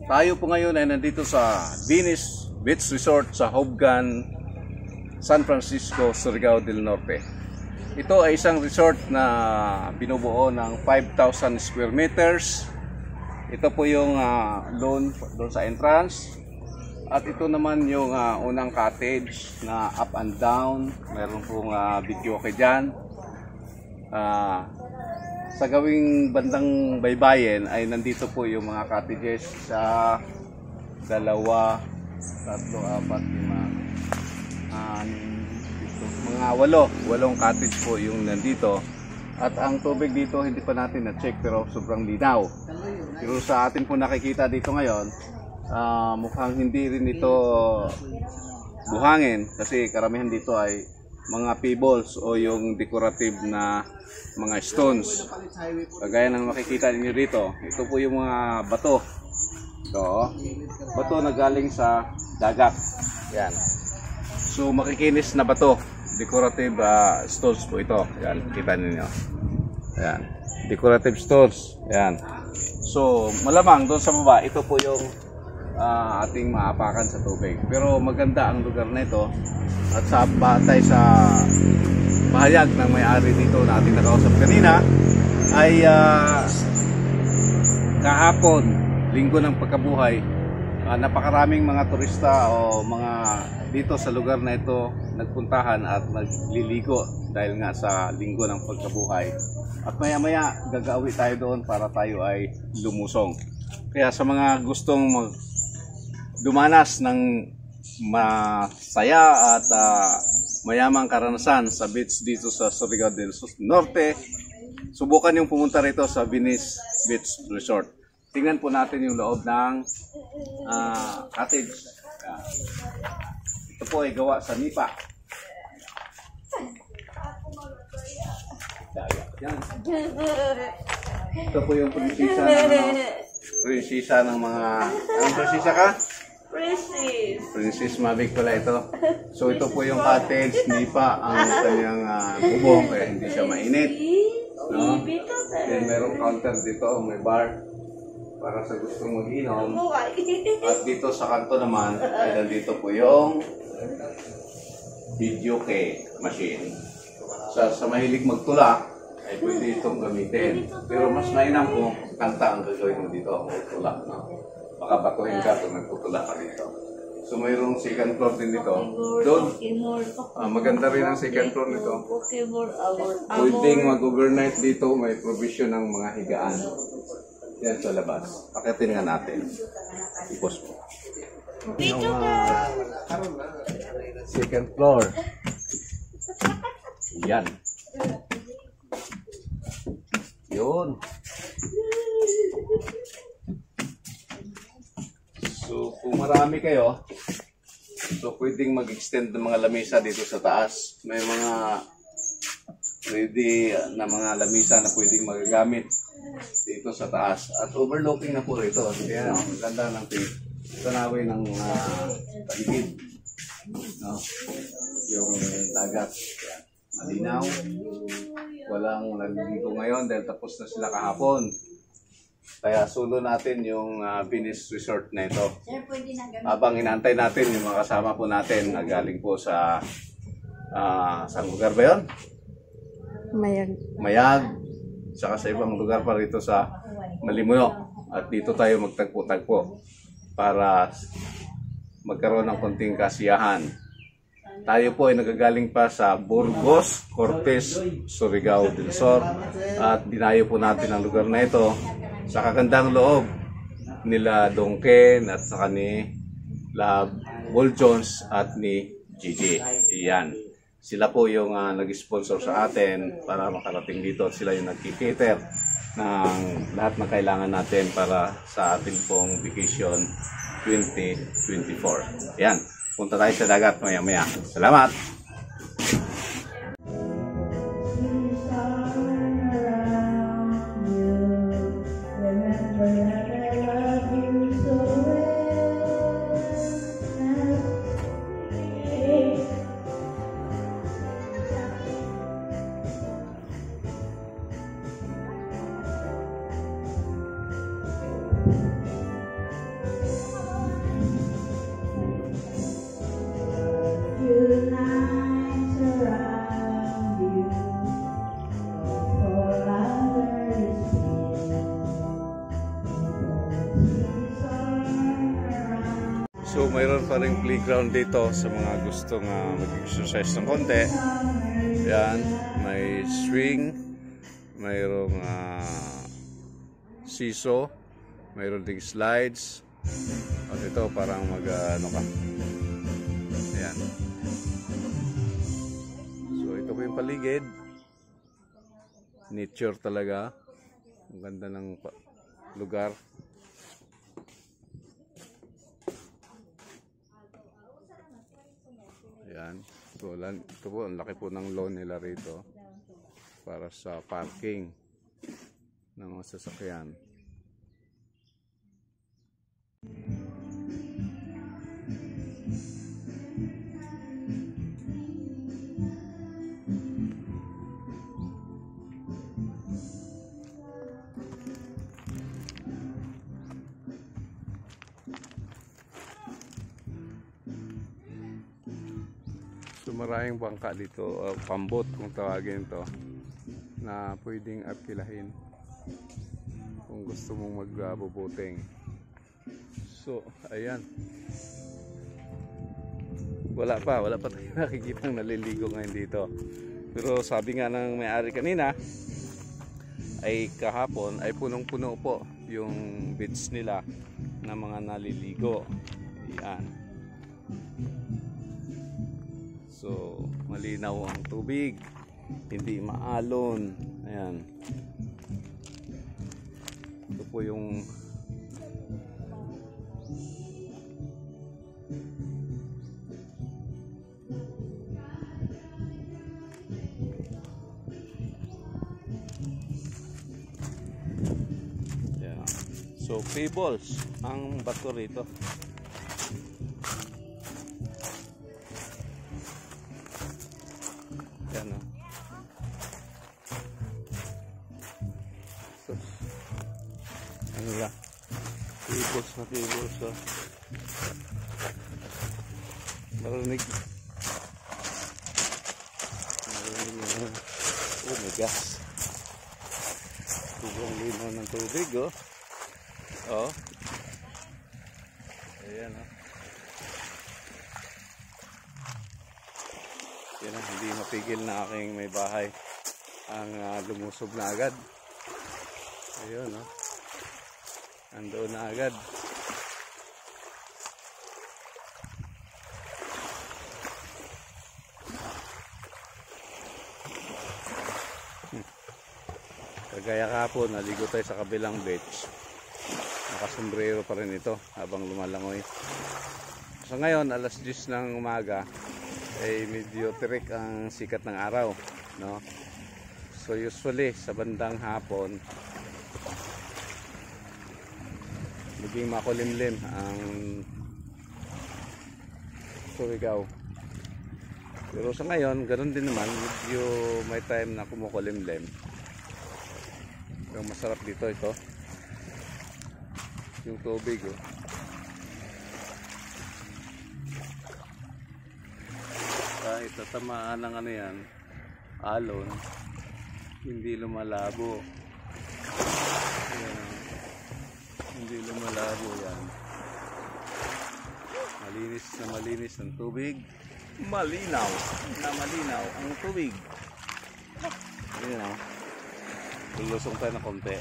Tayo po ngayon ay nandito sa Venice Beach Resort sa Hobgan, San Francisco, Surigao del Norte. Ito ay isang resort na binubuo ng 5,000 square meters. Ito po yung lawn doon sa entrance. At ito naman yung unang cottage na up and down. Meron pong videoke dyan. Sa gawing bandang baybayin ay nandito po yung mga cottages sa 2, 3, 4, 5, 6, mga 8 cottage po yung nandito. At ang tubig dito hindi pa natin na-check pero sobrang linaw. Pero sa atin po nakikita dito ngayon, mukhang hindi rin ito buhangin kasi karamihan dito ay mga pebbles o yung decorative na mga stones. Kagaya ng makikita niyo dito, ito po yung mga bato. Ito, bato na galing sa dagat. Yan. So makikinis na bato, decorative stones po ito. Yan, kita niyo. Yan, decorative stones. Yan. So malamang doon sa baba, ito po yung ating maapakan sa tubig. Pero maganda ang lugar na ito at sa batay sa pahayag ng may-ari dito na ating nakausap kanina ay kahapon, linggo ng pagkabuhay, napakaraming mga turista o mga dito sa lugar na ito nagpuntahan at nagliligo dahil nga sa linggo ng pagkabuhay. At maya-maya gagawin tayo doon para tayo ay lumusong. Kaya sa mga gustong dumanas ng masaya at mayamang karanasan sa beach dito sa Surigao del Norte, subukan yung pumunta rito sa Venice Beach Resort. Tingnan po natin yung loob ng cottage. Ito po ay gawa sa nipa. Ito po yung prinsesa ng mga anong prinsesa ka? Princess Mavic pala ito. So ito po yung cottage, nipa ang kanyang bubong kaya hindi siya mainit. No? Then merong counter dito, may bar para sa gustong mag-inom. At dito sa kanto naman ay nandito po yung videoke machine. Sa mahilig magtula ay pwede itong gamitin. Pero mas mainam kung kanta ang gagawin mo dito, magtula. No? Baka batuhin ka kung nagtutula ka dito. So mayroong second floor din dito. Doon, maganda rin ang second floor nito. Pwedeng mag-overnight dito, may provision ng mga higaan. Yan sa labas. Akitin nga natin. Ipos mo. Second floor. Yan. Yun. So kung marami kayo, so pwedeng mag-extend ng mga lamesa dito sa taas. May mga ready na mga lamesa na pwedeng magagamit dito sa taas. At overlooking na po ito. Kaya ang ganda ng tanawin ng paligid. No? Yung dagat. Malinaw. Walang naliligo ngayon dahil tapos na sila kahapon. Kaya sulo natin yung Venice Resort na ito. Habang inantay natin yung mga kasama po natin na galing po sa saan lugar ba yun? Mayag. Saka sa ibang lugar pa rito sa Malimuyo. At dito tayo magtagpo-tagpo para magkaroon ng konting kasiyahan. Tayo po ay nagagaling pa sa Burgos, Cortes, Surigao del Sur. At dinayo po natin ang lugar na ito sa kagandang loob nila Dongken at saka ni Paul Jones at ni Gigi. Iyan. Sila po yung nag-sponsor sa atin para makarating dito at sila yung nag-cater ng lahat ng kailangan natin para sa ating pong vacation 2024. Ayan. Punta tayo sa dagat maya-maya. Salamat! So mayroon pa rin playground dito sa mga gustong mag-exercise ng konti. Yan, may swing, mayroong seesaw, mayroon ding slides. At ito parang ano ka. Ayan. So ito po yung paligid. Nature talaga. Ang ganda ng lugar. Ayan. So, ito po, ang laki po ng lawn nila rito para sa parking ng mga sasakyan. So maraming bangka dito, pambot kung tawagin to, na pwedeng arkilahin kung gusto mong magbuboting. So ayan, wala pa tayo nakikitang naliligo ngayon dito. Pero sabi nga ng may-ari kanina ay kahapon ay punong-puno po yung beach nila na mga naliligo. Ayan. So, malinaw ang tubig, hindi maalon. Ayan. Ito po yung ayan. So, pebbles ang bato rito. Yan o. So, ano ba? Tables na tables o. Marinig na. Oh my gosh. Sobrang linaw ng tubig o. Oh. Ayan o. Yan ang hindi mapigil na aking may bahay ang lumusob na agad. Ayun, no? Andoon na agad. Kagaya kahapon, naligo tayo sa kabilang beach. Nakasombrero pa rin ito habang lumalangoy. So ngayon, alas 10 ng umaga, ay medyo tirik ang sikat ng araw, no? So usually sa bandang hapon maging makulimlim ang Surigao. Pero sa ngayon, ganoon din naman, medyo may time na kumukulimlim. Pero masarap dito ito. Yung tubig, oh. Kahit tatamaan ng ano yan, alon, hindi lumalabo. Ayan, hindi lumalabo yan. Malinis ang tubig. Malinaw na malinaw ang tubig. Ayan o. Lulusong tayo na konti.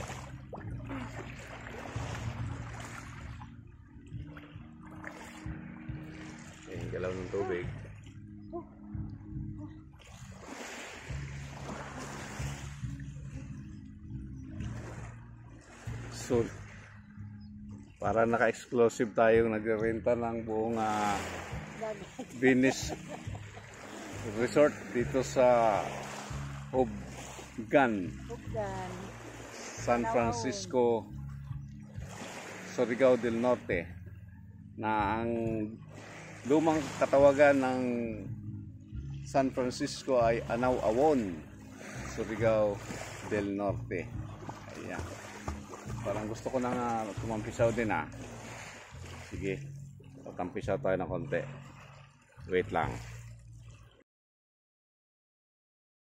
Ayan, galaw ng tubig. So, para naka-exclusive tayong nagrenta ng buong Venice Resort dito sa Hobgan, San Francisco, Surigao del Norte, na ang lumang katawagan ng San Francisco ay Anaw-Awon, Surigao del Norte. Ayan. Parang gusto ko na nga tumampisaw din Sige, tampisaw tayo ng konti. Wait lang.